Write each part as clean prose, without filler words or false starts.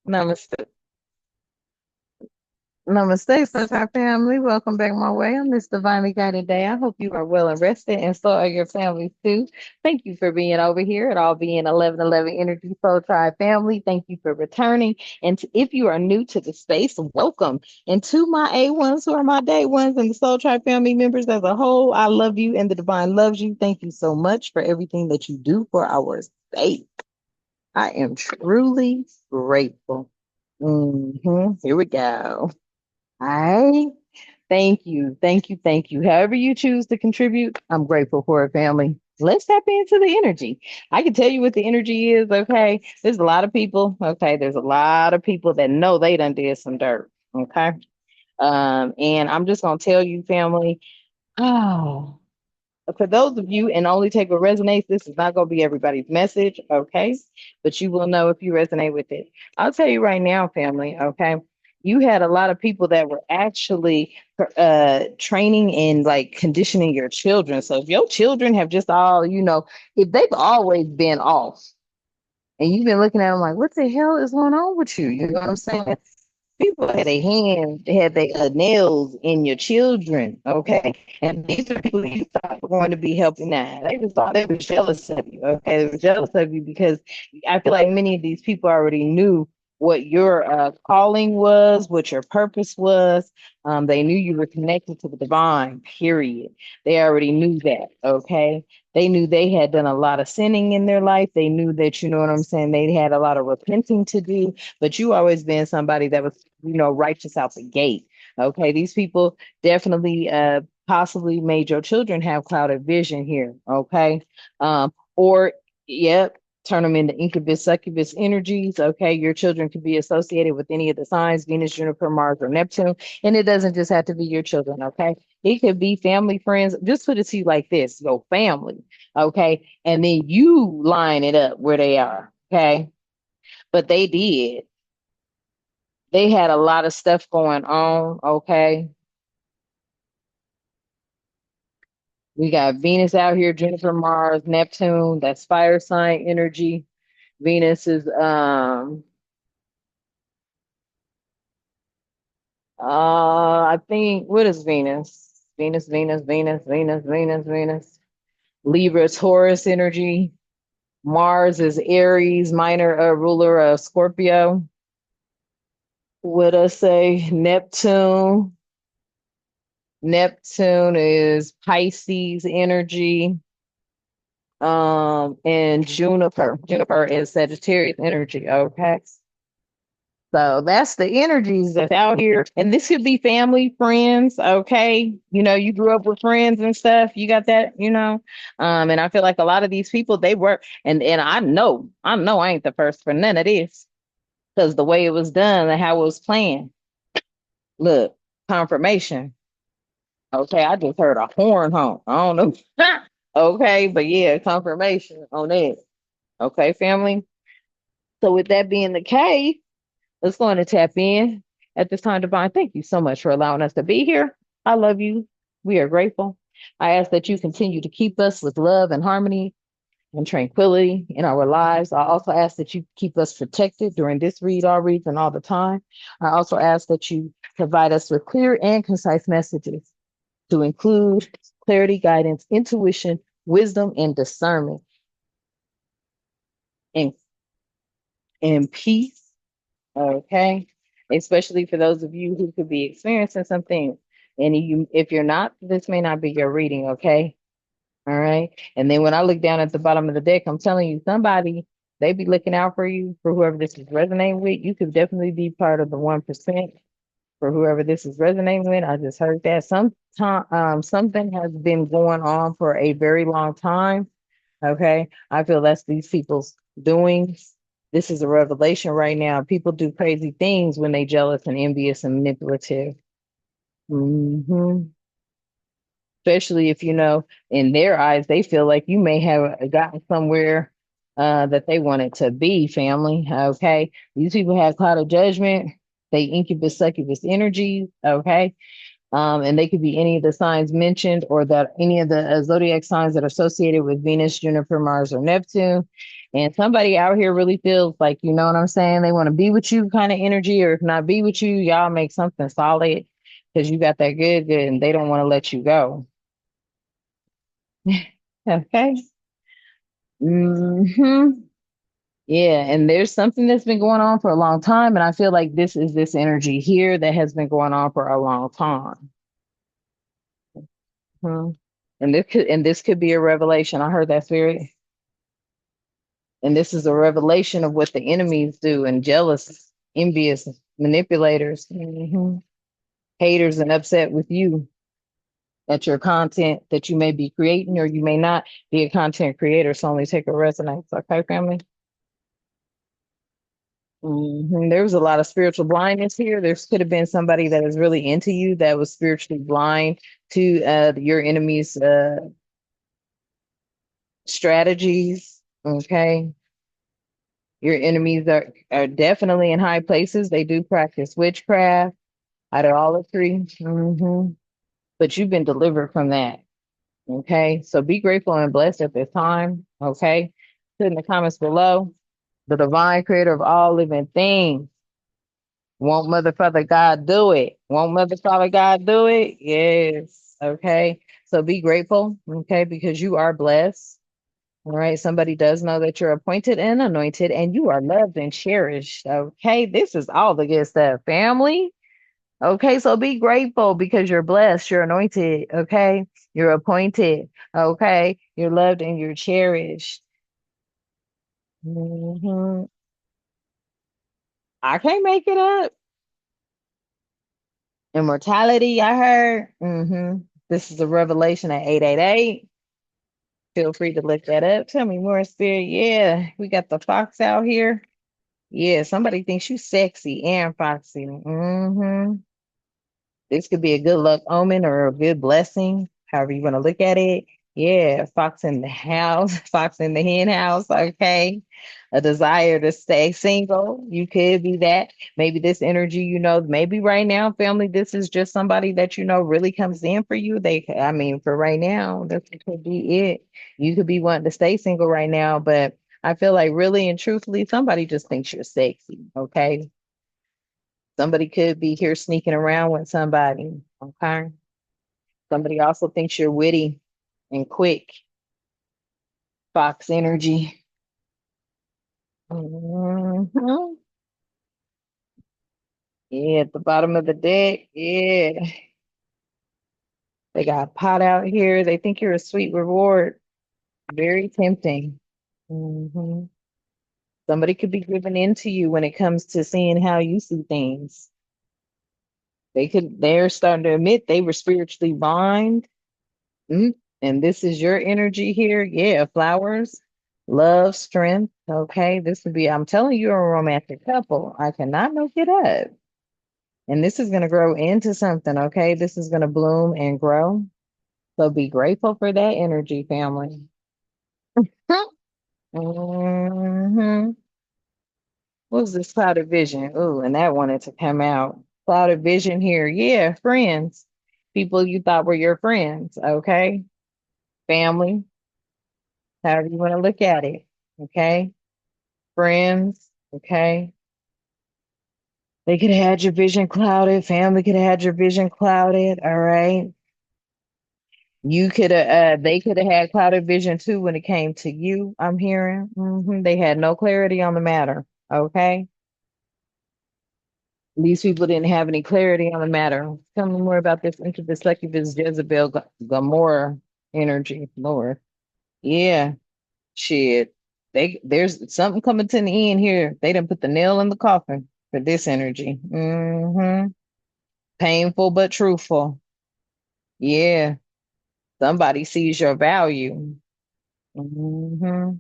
Namaste. Namaste, Sunshine family. Welcome back my way on this divinely guided day. I hope you are well and rested, and so are your families too. Thank you for being over here at all being 1111 Energy Soul Tribe family. Thank you for returning. And if you are new to the space, welcome. And to my A1s who are my day ones and the Soul Tribe family members as a whole, I love you and the divine loves you. Thank you so much for everything that you do for our space. I am truly grateful. Here we go. I thank you. Thank you. Thank you. However you choose to contribute, I'm grateful for it, family. Let's tap into the energy. I can tell you what the energy is, okay? There's a lot of people, okay? There's a lot of people that know they done did some dirt, okay? And I'm just gonna tell you, family, oh, for those of you, and only take what resonates, this is not going to be everybody's message, okay? But you will know if you resonate with it. I'll tell you right now, family, okay? You had a lot of people that were actually training and like conditioning your children. So if your children have just all, if they've always been off and you've been looking at them like, what the hell is going on with you? You know what I'm saying? People had their hands, had their nails in your children, okay? And these are people you thought were going to be helping out. They just thought they were jealous of you, okay? They were jealous of you because I feel like many of these people already knew what your calling was, what your purpose was. They knew you were connected to the divine, period. They already knew that, okay? They knew they had done a lot of sinning in their life. They knew that, you know what I'm saying, they had a lot of repenting to do, but you always been somebody that was, righteous out the gate. Okay. These people definitely possibly made your children have clouded vision here. Okay. Or yep, turn them into incubus, succubus energies. Okay. Your children could be associated with any of the signs, Venus, Juniper, Mars, or Neptune. And it doesn't just have to be your children. Okay. It could be family, friends. Just put it to you like this, your family. Okay. And then you line it up where they are. Okay. But they did. They had a lot of stuff going on. Okay. We got Venus out here, Juniper, Mars, Neptune. That's fire sign energy. Venus is I think what is Venus? Venus. Libra, Taurus energy. Mars is Aries, minor ruler of Scorpio. What I say? Neptune is Pisces energy. And Juniper is Sagittarius energy. Okay. So that's the energies that's out here. And this could be family, friends. Okay. You grew up with friends and stuff. You got that. And I feel like a lot of these people, they were, and I know I ain't the first for none of this because the way it was done and how it was planned. Look, confirmation. Okay. I just heard a horn honk. I don't know. Okay. But yeah, confirmation on it. Okay, family. So with that being the case, let's go on and tap in at this time, Divine. Thank you so much for allowing us to be here. I love you. We are grateful. I ask that you continue to keep us with love and harmony and tranquility in our lives. I also ask that you keep us protected during this read, all reads, and all the time. I also ask that you provide us with clear and concise messages to include clarity, guidance, intuition, wisdom, and discernment, and, and peace. Okay. Especially for those of you who could be experiencing something. And if you're not, this may not be your reading. Okay. All right. And then when I look down at the bottom of the deck, I'm telling you, somebody, they be looking out for you, for whoever this is resonating with. You could definitely be part of the 1% for whoever this is resonating with. I just heard that something has been going on for a very long time. Okay. I feel that's these people's doing. This is a revelation right now. People do crazy things when they jealous and envious and manipulative. hmm Especially if in their eyes, they feel like you may have gotten somewhere that they wanted to be, family. Okay. These people have cloud of judgment. They incubus, succubus energies. Okay. And they could be any of the signs mentioned or that any of the zodiac signs that are associated with Venus, Juniper, Mars, or Neptune. And somebody out here really feels like, you know what I'm saying? They want to be with you kind of energy, or if not be with you, y'all make something solid because you got that good, and they don't want to let you go. Okay. Hmm. Yeah, and there's something that's been going on for a long time, and I feel like this is this energy here that has been going on for a long time. Hmm. And this could be a revelation. I heard that spirit, and this is a revelation of what the enemies do, and jealous, envious, manipulators, haters, and upset with you at your content that you may be creating, or you may not be a content creator. So only take a resonance. Okay, family. There was a lot of spiritual blindness here. There could have been somebody that is really into you that was spiritually blind to your enemy's strategies. Okay. Your enemies are definitely in high places. They do practice witchcraft, idolatry. But you've been delivered from that. Okay. So be grateful and blessed at this time. Okay. Put in the comments below. The divine creator of all living things. Won't Mother Father God do it? Won't Mother Father God do it? Yes. Okay. So be grateful. Okay. Because you are blessed. All right. Somebody does know that you're appointed and anointed and you are loved and cherished. Okay. This is all the good stuff, family. Okay. So be grateful because you're blessed. You're anointed. Okay. You're appointed. Okay. You're loved and you're cherished. hmm I can't make it up. Immortality, I heard. This is a revelation at 888. Feel free to look that up. Tell me more, Spirit. Yeah, we got the fox out here. Yeah, somebody thinks you sexy and foxy. This could be a good luck omen or a good blessing, however you want to look at it. Yeah, fox in the house, fox in the hen house. Okay. A desire to stay single. You could be that. Maybe this energy, maybe right now, family, this is just somebody that really comes in for you. I mean, for right now, this could be it. You could be wanting to stay single right now, but I feel like really and truthfully, somebody just thinks you're sexy. Okay. Somebody could be here sneaking around with somebody. Okay. Somebody also thinks you're witty and quick. Fox energy. Mhm. Yeah, at the bottom of the deck. Yeah. They got a pot out here. They think you're a sweet reward. Very tempting. hmm Somebody could be giving in to you when it comes to seeing how you see things. They're starting to admit they were spiritually blind. Mm, And this is your energy here. Yeah, flowers, love, strength. Okay, this would be, I'm telling you, a romantic couple. I cannot make it up. And this is going to grow into something. Okay, this is going to bloom and grow. So be grateful for that energy, family. hmm What was this clouded vision? Oh, and that wanted to come out. Clouded vision here. Yeah, friends. People you thought were your friends. Okay, family, however you want to look at it. Okay. Friends, okay? They could have had your vision clouded. Family could have had your vision clouded. All right. You could have, they could have had clouded vision too when it came to you. I'm hearing. They had no clarity on the matter. Okay. These people didn't have any clarity on the matter. Tell me more about this intersecutive Jezebel Gomorrah energy, Lord. Yeah, shit. There's something coming to the end here. They didn't put the nail in the coffin for this energy. Painful but truthful. Yeah. Somebody sees your value. hmm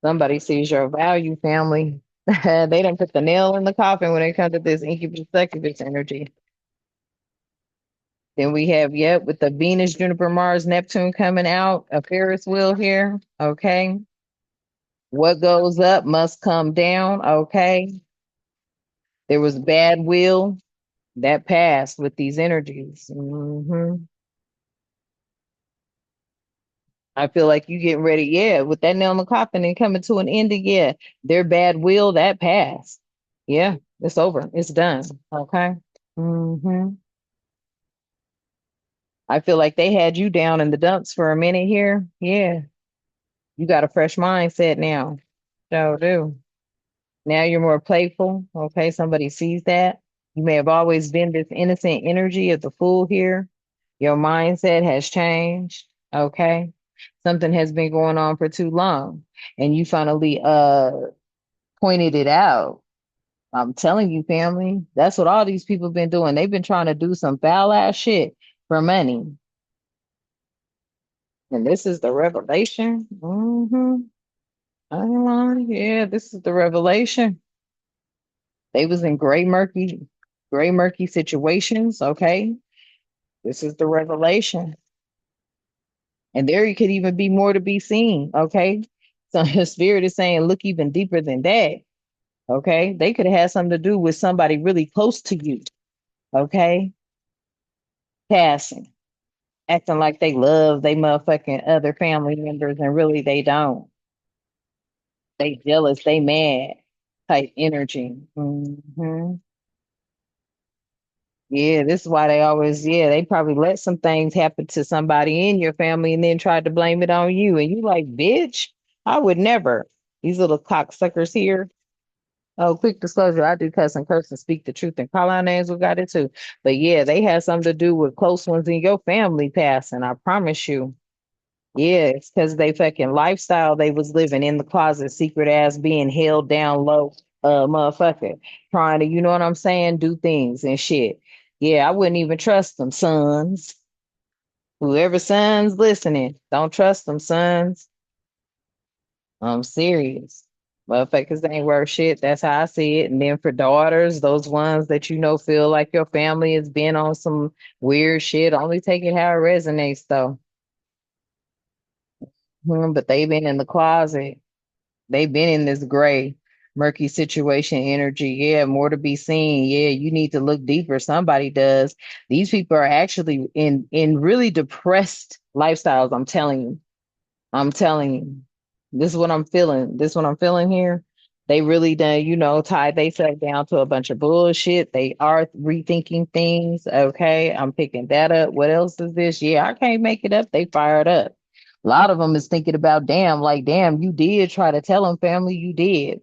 Somebody sees your value, family. They didn't put the nail in the coffin when it comes to this incubus succubus energy. Then we have, yep, with the Venus, Juniper, Mars, Neptune coming out, a Ferris wheel here. Okay. What goes up must come down. Okay. There was bad will that passed with these energies. I feel like you getting ready, yeah, with that nail in the coffin and coming to an ending, yeah. Their bad will, that passed. Yeah, it's over. It's done. Okay. Hmm. I feel like they had you down in the dumps for a minute here. Yeah. You got a fresh mindset now. So do. Now you're more playful. Okay. Somebody sees that. You may have always been this innocent energy of the fool here. Your mindset has changed. Okay. Something has been going on for too long. And you finally pointed it out. I'm telling you, family, that's what all these people been doing. They've been trying to do some foul ass shit for money. And this is the revelation. I ain't lying. Yeah, this is the revelation. They was in gray murky situations. Okay. This is the revelation. And there could even be more to be seen. Okay. So the spirit is saying, look even deeper than that. Okay. They could have had something to do with somebody really close to you. Okay. Passing, acting like they love they motherfucking other family members and really they don't. They jealous, they mad type energy. Yeah, this is why they always, yeah, they probably let some things happen to somebody in your family and then tried to blame it on you. And you like, bitch, I would never. These little cocksuckers here. Oh, quick disclosure, I do cuss and curse and speak the truth and call out names. We got it too. But yeah, they had something to do with close ones in your family passing. I promise you. Yeah, it's because they fucking lifestyle they was living in the closet, secret ass being held down low, motherfucker, trying to, you know what I'm saying, do things and shit. Yeah, I wouldn't even trust them, sons. Whoever sons listening, don't trust them, sons. I'm serious. Motherfuckers ain't worth shit. That's how I see it. And then for daughters, those ones that you know feel like your family has been on some weird shit, only take it how it resonates though. But they been in the closet. They've been in this gray, murky situation energy. Yeah, more to be seen. Yeah, you need to look deeper. Somebody does. These people are actually in really depressed lifestyles. I'm telling you. I'm telling you. This is what I'm feeling. This is what I'm feeling here. They really done, tied themselves down to a bunch of bullshit. They are rethinking things. Okay, I'm picking that up. What else is this? Yeah, I can't make it up. They fired up. A lot of them is thinking about, damn, like, damn, you did try to tell them, family, you did.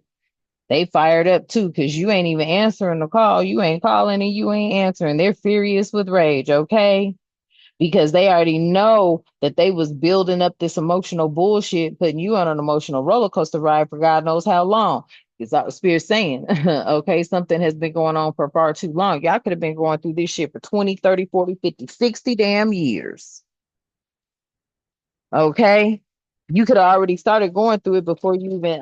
They fired up too, because you ain't even answering the call. You ain't calling and you ain't answering. They're furious with rage, okay? Because they already know that they was building up this emotional bullshit, putting you on an emotional roller coaster ride for God knows how long. Is that what Spirit's saying? Okay, something has been going on for far too long. Y'all could have been going through this shit for 20, 30, 40, 50, 60 damn years. Okay. You could have already started going through it before you even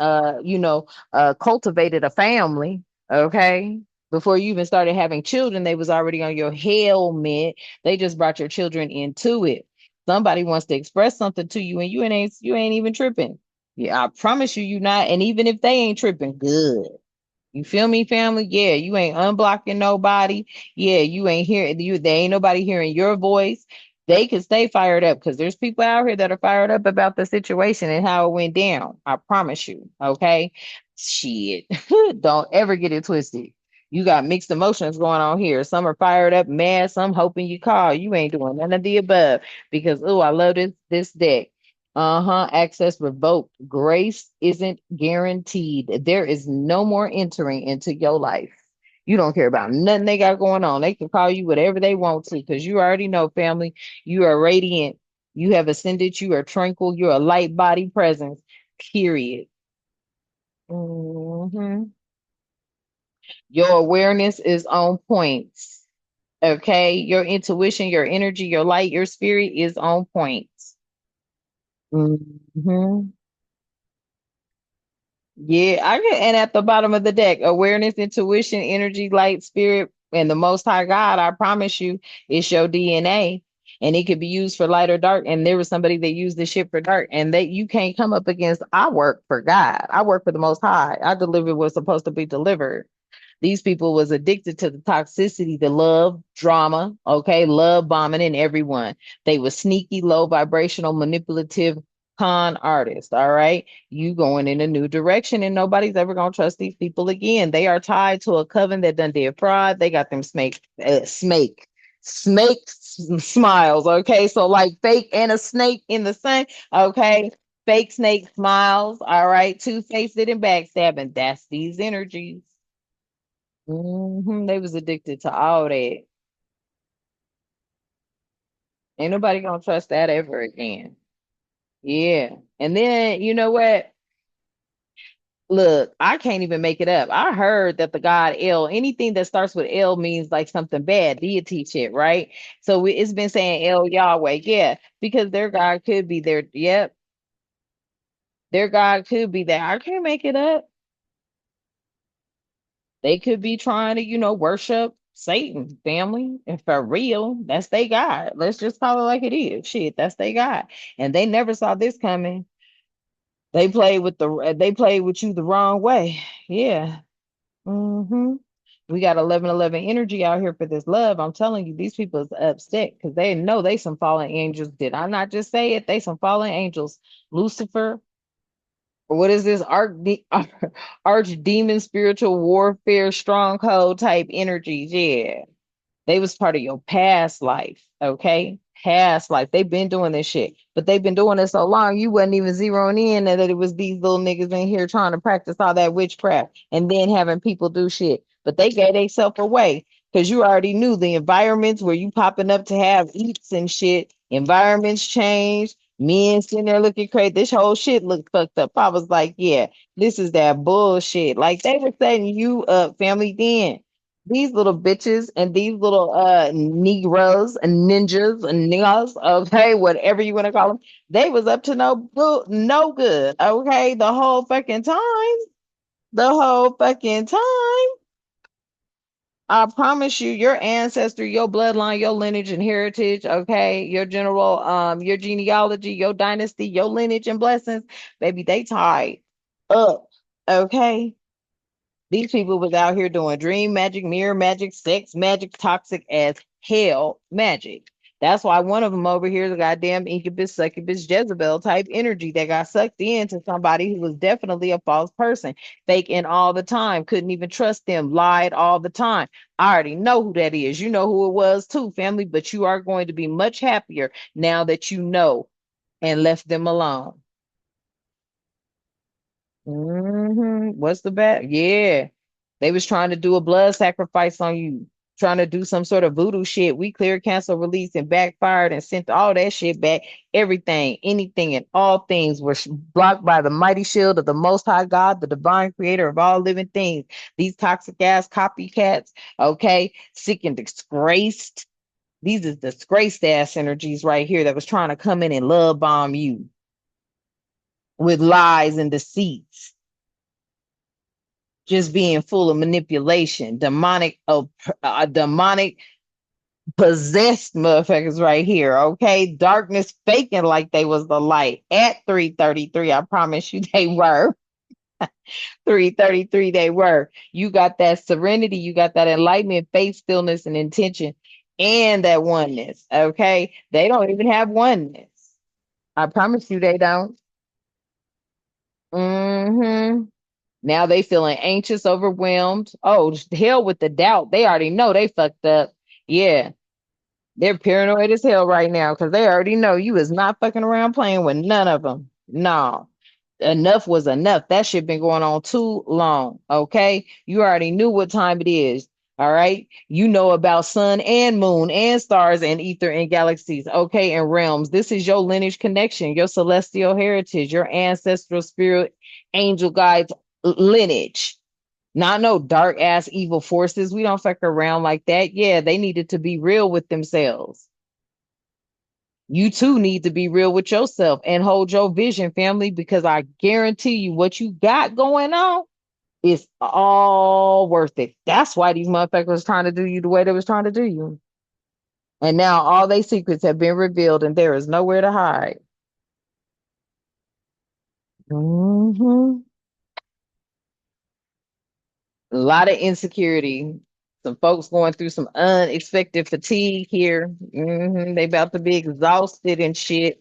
cultivated a family. Okay. Before you even started having children, they was already on your helmet. They just brought your children into it. Somebody wants to express something to you and you ain't even tripping. Yeah, I promise you not. And even if they ain't tripping, good. You feel me, family? Yeah, you ain't unblocking nobody. Yeah, you ain't hearing you. There ain't nobody hearing your voice. They can stay fired up because there's people out here that are fired up about the situation and how it went down. I promise you. Okay, shit. Don't ever get it twisted. You got mixed emotions going on here. Some are fired up, mad. Some hoping you call. You ain't doing none of the above because oh, I love this deck. Uh-huh. Access revoked. Grace isn't guaranteed. There is no more entering into your life. You don't care about nothing they got going on. They can call you whatever they want to because you already know, family, you are radiant. You have ascended. You are tranquil. You're a light body presence, period. Mhm. Your awareness is on point. Okay. Your intuition, your energy, your light, your spirit is on point. Mhm. Yeah, I get, and at the bottom of the deck, awareness, intuition, energy, light, spirit, and the most high God, I promise you, it's your DNA. And it could be used for light or dark. And there was somebody that used this shit for dark. And that you can't come up against I work for God. I work for the most high. I deliver what's supposed to be delivered. These people was addicted to the toxicity, the love, drama, okay, love bombing in everyone. They were sneaky, low vibrational, manipulative, Con artist. All right. You going in a new direction and nobody's ever gonna trust these people again. They are tied to a coven that done did fraud. They got them smiles. Okay. So like fake and a snake in the sun. Okay. Fake snake smiles. All right. Two-faced and backstabbing. That's these energies. They was addicted to all that. Ain't nobody gonna trust that ever again. Yeah. And then you know what? Look, I can't even make it up. I heard that the god El, anything that starts with El means like something bad, deity shit, right? So it's been saying El Yahweh, yeah, because their God could be there. Yep, their God could be there. I can't make it up. They could be trying to, worship Satan, family, and for real, that's they God. Let's just call it like it is. Shit, that's they God, and they never saw this coming. They played with you the wrong way. Yeah. hmm We got 1111 energy out here for this love. I'm telling you, these people is upset because they know they some fallen angels. Did I not just say it? They some fallen angels. Lucifer, or what is this arch demon spiritual warfare stronghold type energies? Yeah. They was part of your past life, okay? Past life. They've been doing this shit, but they've been doing it so long, you wasn't even zeroing in that it was these little niggas in here trying to practice all that witchcraft and then having people do shit. But they gave themselves away because you already knew the environments where you popping up to have eats and shit. Environments change. Men sitting there looking crazy. This whole shit looked fucked up. I was like, yeah, this is that bullshit. Like they were setting you up, family. Then these little bitches and these little Negroes and ninjas and niggas, okay, whatever you want to call them, they was up to no good, okay, the whole fucking time. The whole fucking time. I promise you, your ancestry, your bloodline, your lineage and heritage, okay, your genealogy, your dynasty, your lineage and blessings, baby, they tied up, okay. These people was out here doing dream magic, mirror magic, sex magic, toxic as hell magic. That's why one of them over here is a goddamn incubus, succubus, Jezebel type energy that got sucked into somebody who was definitely a false person, faking all the time, couldn't even trust them, lied all the time. I already know who that is. You know who it was too, family, but you are going to be much happier now that you know and left them alone. What's the bad? Yeah. They was trying to do a blood sacrifice on you, trying to do some sort of voodoo shit. We cleared, cancel, release, and backfired and sent all that shit back. Everything, anything, and all things were blocked by the mighty shield of the Most High God, the divine creator of all living things. These toxic ass copycats, okay, sick and disgraced. These is disgraced ass energies right here that was trying to come in and love bomb you with lies and deceits, just being full of manipulation, demonic possessed motherfuckers right here. Okay, darkness faking like they was the light at 3:33. I promise you, they were 3:33. They were. You got that serenity, you got that enlightenment, faith, stillness, and intention, and that oneness. Okay, they don't even have oneness. I promise you, they don't. hmm Now they feeling anxious, overwhelmed. Oh, hell with the doubt. They already know they fucked up. Yeah, they're paranoid as hell right now because they already know you is not fucking around playing with none of them. No, enough was enough. That shit been going on too long. Okay, you already knew what time it is. All right, you know about sun and moon and stars and ether and galaxies. Okay, and realms. This is your lineage connection, your celestial heritage, your ancestral spirit, angel guides lineage. Not no dark ass evil forces. We don't fuck around like that. Yeah, they needed to be real with themselves. You too need to be real with yourself and hold your vision, family, because I guarantee you what you got going on is all worth it. That's why these motherfuckers was trying to do you the way they was trying to do you. And now all their secrets have been revealed and there is nowhere to hide. hmm A lot of insecurity. Some folks going through some unexpected fatigue here. They about to be exhausted and shit.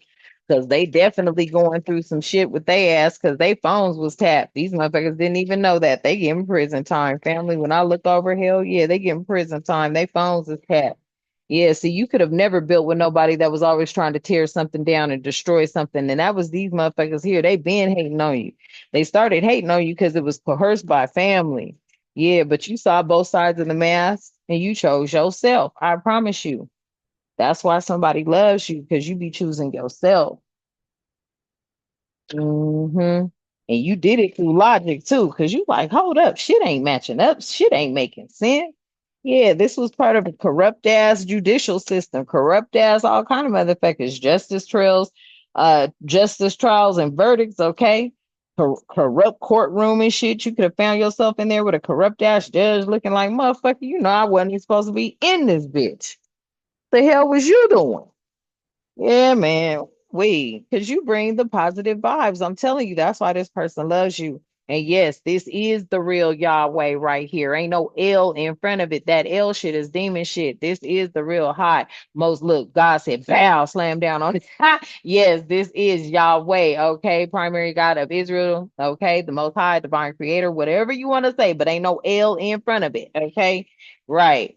Cause they definitely going through some shit with their ass because they phones was tapped. These motherfuckers didn't even know that. They getting prison time. Family, when I look over, hell yeah, they getting prison time. They phones is tapped. Yeah, see, you could have never built with nobody that was always trying to tear something down and destroy something. And that was these motherfuckers here. They been hating on you. They started hating on you because it was coerced by family. Yeah, but you saw both sides of the mask and you chose yourself. I promise you. That's why somebody loves you because you be choosing yourself. Hmm. And you did it through logic too, because you like, hold up, shit ain't matching up, shit ain't making sense. Yeah, this was part of a corrupt ass judicial system, corrupt ass all kind of motherfuckers, justice trials and verdicts, okay? Corrupt courtroom and shit. You could have found yourself in there with a corrupt ass judge looking like motherfucker, I wasn't even supposed to be in this bitch. The hell was you doing? Yeah, man. Because you bring the positive vibes. I'm telling you, that's why this person loves you. And yes, this is the real Yahweh right here. Ain't no L in front of it. That L shit is demon shit. This is the real high. Most look, God said, bow, slam down on it. Yes, this is Yahweh, okay? Primary God of Israel, okay? The most high, divine creator, whatever you want to say, but ain't no L in front of it, okay? Right.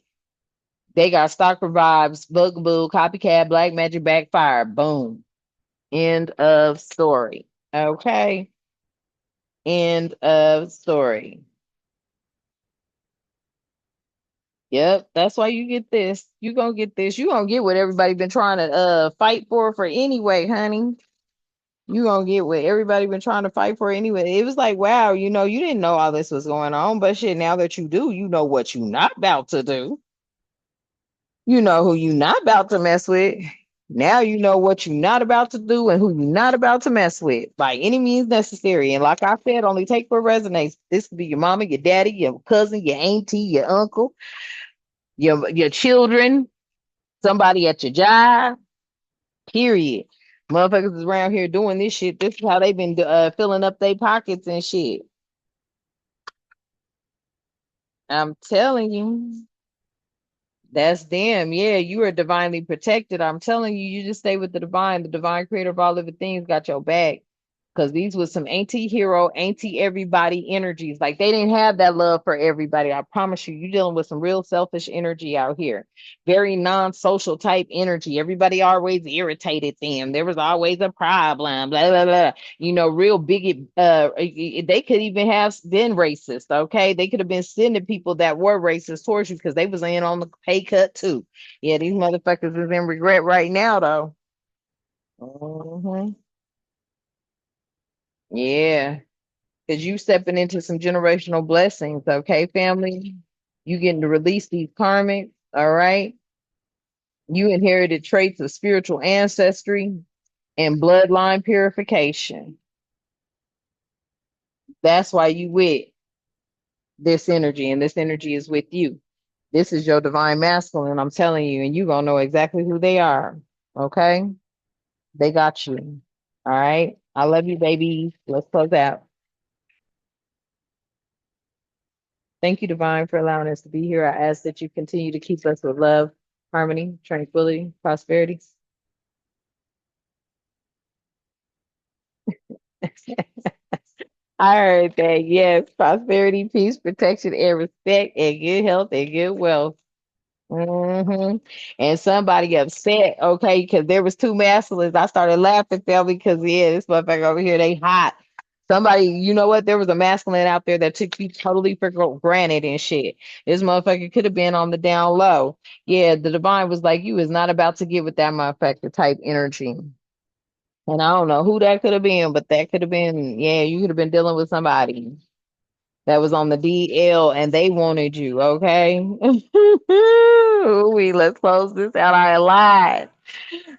They got stalker vibes, bugaboo, copycat, black magic, backfire. Boom. End of story. Okay. End of story. Yep. That's why you get this. You gonna get this. You gonna get what everybody been trying to fight for anyway, honey. You gonna get what everybody been trying to fight for anyway. It was like, wow, you didn't know all this was going on, but shit, now that you do, you know what you not about to do. You know who you not about to mess with. Now you know what you're not about to do and who you're not about to mess with by any means necessary. And like I said, only take what resonates. This could be your mama, your daddy, your cousin, your auntie, your uncle, your children, somebody at your job. Period. Motherfuckers is around here doing this shit. This is how they've been filling up their pockets and shit. I'm telling you. That's them. Yeah, you are divinely protected. I'm telling you, you just stay with the divine. The divine creator of all living things got your back. Because these was some anti-hero, anti-everybody energies. Like they didn't have that love for everybody. I promise you, you're dealing with some real selfish energy out here. Very non-social type energy. Everybody always irritated them. There was always a problem. Blah blah blah. Real bigot. They could even have been racist. Okay, they could have been sending people that were racist towards you because they was in on the pay cut too. Yeah, these motherfuckers is in regret right now though. Mhm. Yeah. Because you stepping into some generational blessings, okay, family? You getting to release these karmics, all right? You inherited traits of spiritual ancestry and bloodline purification. That's why you with this energy, and this energy is with you. This is your divine masculine, I'm telling you, and you gonna know exactly who they are, okay? They got you, all right? I love you, baby. Let's close out. Thank you, Divine, for allowing us to be here. I ask that you continue to keep us with love, harmony, tranquility, prosperity. I heard that. Yes, prosperity, peace, protection, and respect, and good health and good wealth. And somebody upset, okay, because there was two masculines. I started laughing, family, because yeah, this motherfucker over here, they hot. Somebody, you know what? There was a masculine out there that took you totally for granted and shit. This motherfucker could have been on the down low. Yeah, the divine was like, you is not about to get with that motherfucker type energy. And I don't know who that could have been, but that could have been, yeah, you could have been dealing with somebody that was on the DL and they wanted you, okay? Let's close this out. I lied.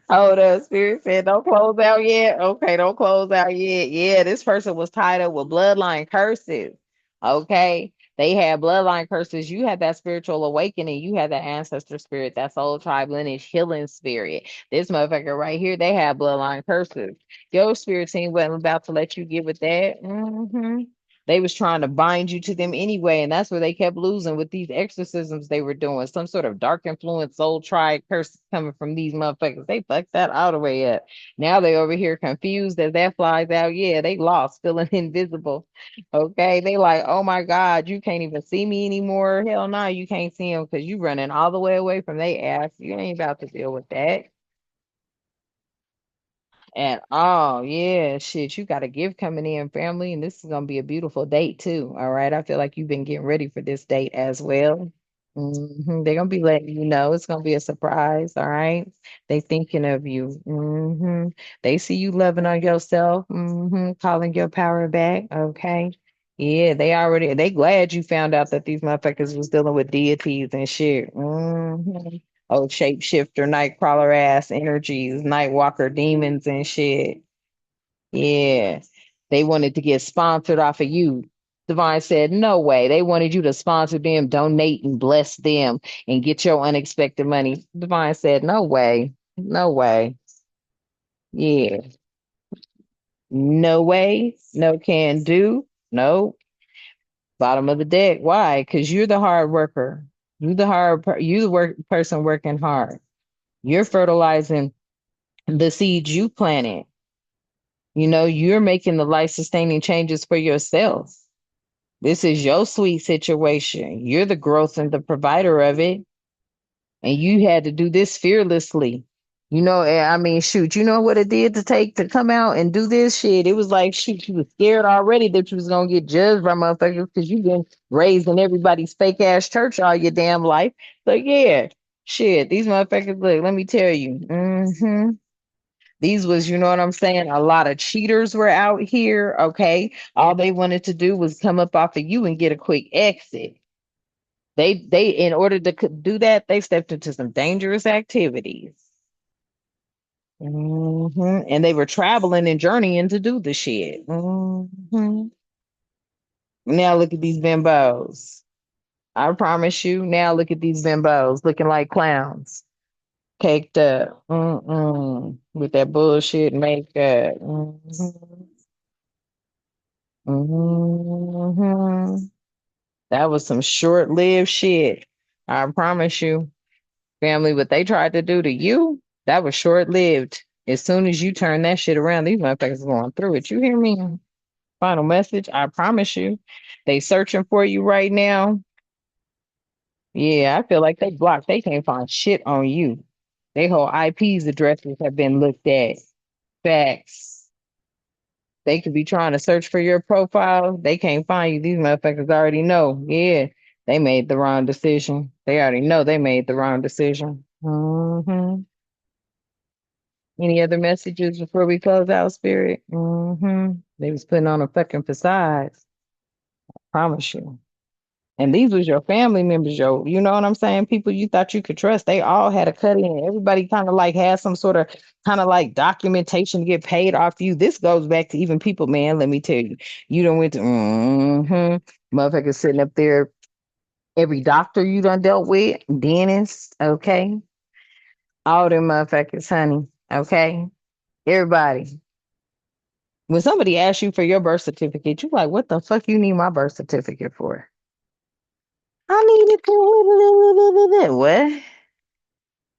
Hold up, Spirit said, don't close out yet. Okay, don't close out yet. Yeah, this person was tied up with bloodline curses. Okay, they had bloodline curses. You had that spiritual awakening. You had that ancestor spirit, that soul tribe lineage healing spirit. This motherfucker right here, they had bloodline curses. Your spirit team wasn't about to let you get with that. They was trying to bind you to them anyway, and that's where they kept losing with these exorcisms they were doing. Some sort of dark influence, soul triad curses coming from these motherfuckers. They fucked that all the way up. Now they over here confused as that flies out. Yeah, they lost, feeling invisible. Okay, they like, oh my God, you can't even see me anymore. Hell no, you can't see them because you running all the way away from their ass. You ain't about to deal with that. At all. Yeah, shit, you got a gift coming in, family, and this is gonna be a beautiful date too. All right. I feel like you've been getting ready for this date as well. They're gonna be letting you know it's gonna be a surprise. All right. They thinking of you. They see you loving on yourself, calling your power back. Okay. Yeah, they glad you found out that these motherfuckers was dealing with deities and shit. Oh, shapeshifter, nightcrawler ass energies, nightwalker demons and shit. Yeah. They wanted to get sponsored off of you. Divine said, no way. They wanted you to sponsor them, donate and bless them and get your unexpected money. Divine said, no way. No way. Yeah. No way. No can do. No. Bottom of the deck. Why? Because you're the hard worker. You the person working hard. You're fertilizing the seeds you planted. You're making the life sustaining changes for yourself. This is your sweet situation. You're the growth and the provider of it. And you had to do this fearlessly. I mean, shoot, you know what it did to take to come out and do this shit? It was like, shoot, you was scared already that you was going to get judged by motherfuckers because you've been raised in everybody's fake ass church all your damn life. So, yeah, shit, these motherfuckers, look, let me tell you. These was, you know what I'm saying? A lot of cheaters were out here. Okay. All they wanted to do was come up off of you and get a quick exit. In order to do that, they stepped into some dangerous activities. And they were traveling and journeying to do the shit. Now look at these bimbos. I promise you. Now look at these bimbos looking like clowns, caked up, with that bullshit makeup. Hmm That was some short-lived shit. I promise you, family, what they tried to do to you, that was short-lived. As soon as you turn that shit around, these motherfuckers are going through it. You hear me? Final message. I promise you. They searching for you right now. Yeah, I feel like they blocked. They can't find shit on you. They whole IPs addresses have been looked at. Facts. They could be trying to search for your profile. They can't find you. These motherfuckers already know. Yeah, they made the wrong decision. They already know they made the wrong decision. Any other messages before we close out, Spirit? They was putting on a fucking facade. Promise you. And these was your family members, you know what I'm saying? People you thought you could trust. They all had a cut in. Everybody kind of like had some sort of kind of like documentation to get paid off you. This goes back to even people, man. Let me tell you, you don't went to motherfuckers sitting up there. Every doctor you done dealt with, dentist, okay, all them motherfuckers, honey, okay, everybody. When somebody asks you for your birth certificate, you like, what the fuck you need my birth certificate for? I need it to what?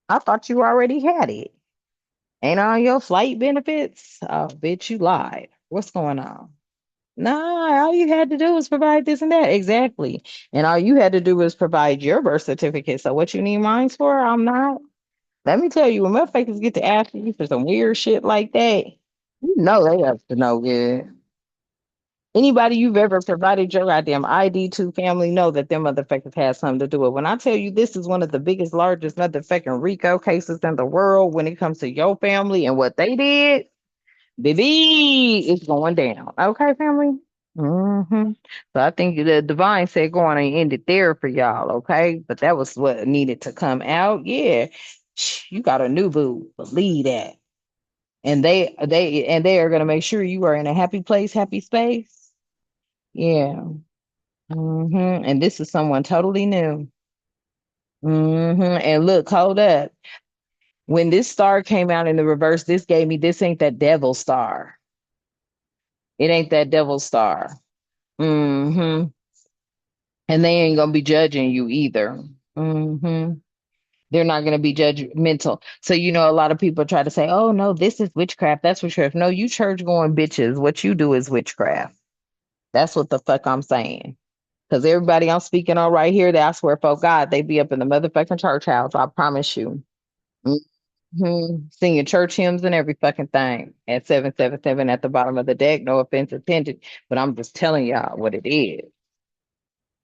I thought you already had it. Ain't on your flight benefits? Oh, bitch, you lied. What's going on? Nah, all you had to do was provide this and that. Exactly. And all you had to do was provide your birth certificate. So what you need mine for? I'm not. Let me tell you, when motherfuckers get to asking you for some weird shit like that, you know they have to know good. Anybody you've ever provided your goddamn ID to, family, know that them motherfuckers had something to do with it. When I tell you this is one of the biggest, largest motherfucking RICO cases in the world when it comes to your family and what they did, baby, it's going down. Okay, family? So I think the divine said go on and end it there for y'all, okay? But that was what needed to come out. Yeah. You got a new boo. Believe that. And they are gonna make sure you are in a happy place, happy space. Yeah. And this is someone totally new. And look, hold up. When this star came out in the reverse, this gave me this ain't that devil star. It ain't that devil star. Mm-hmm. And they ain't gonna be judging you either. Mm-hmm. They're not gonna be judgmental. So a lot of people try to say, "Oh no, this is witchcraft. That's witchcraft." No, you church going bitches. What you do is witchcraft. That's what the fuck I'm saying. Because everybody I'm speaking on right here, that I swear for God, they be up in the motherfucking church house. I promise you. Singing church hymns and every fucking thing at 777 at the bottom of the deck. No offense intended, but I'm just telling y'all what it is.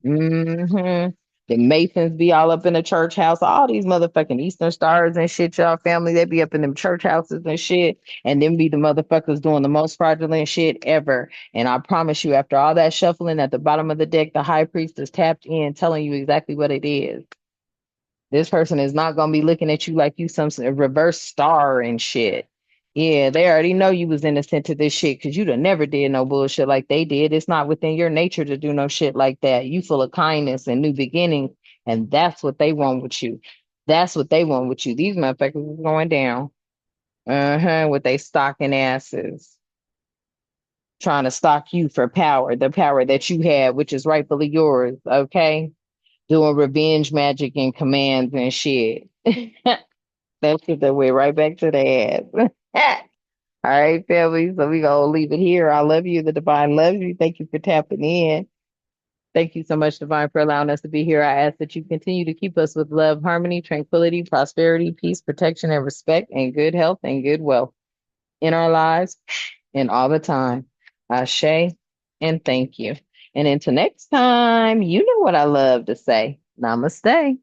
hmm The Masons be all up in the church house. All these motherfucking Eastern Stars and shit, y'all family, they be up in them church houses and shit. And then be the motherfuckers doing the most fraudulent shit ever. And I promise you, after all that shuffling at the bottom of the deck, the high priest is tapped in, telling you exactly what it is. This person is not gonna be looking at you like you some reverse star and shit. Yeah, they already know you was innocent to this shit because you'd have never did no bullshit like they did. It's not within your nature to do no shit like that. You full of kindness and new beginnings, and that's what they want with you. That's what they want with you. These motherfuckers is going down. Uh-huh, with they stocking asses, trying to stock you for power, the power that you have, which is rightfully yours, okay? Doing revenge magic and commands and shit. That shit that went right back to the ass. All right, family. So we gonna leave it here. I love you. The divine loves you. Thank you for tapping in. Thank you so much, Divine, for allowing us to be here. I ask that you continue to keep us with love, harmony, tranquility, prosperity, peace, protection, and respect, and good health and good wealth in our lives and all the time. Ashe, and thank you. And until next time, you know what I love to say. Namaste.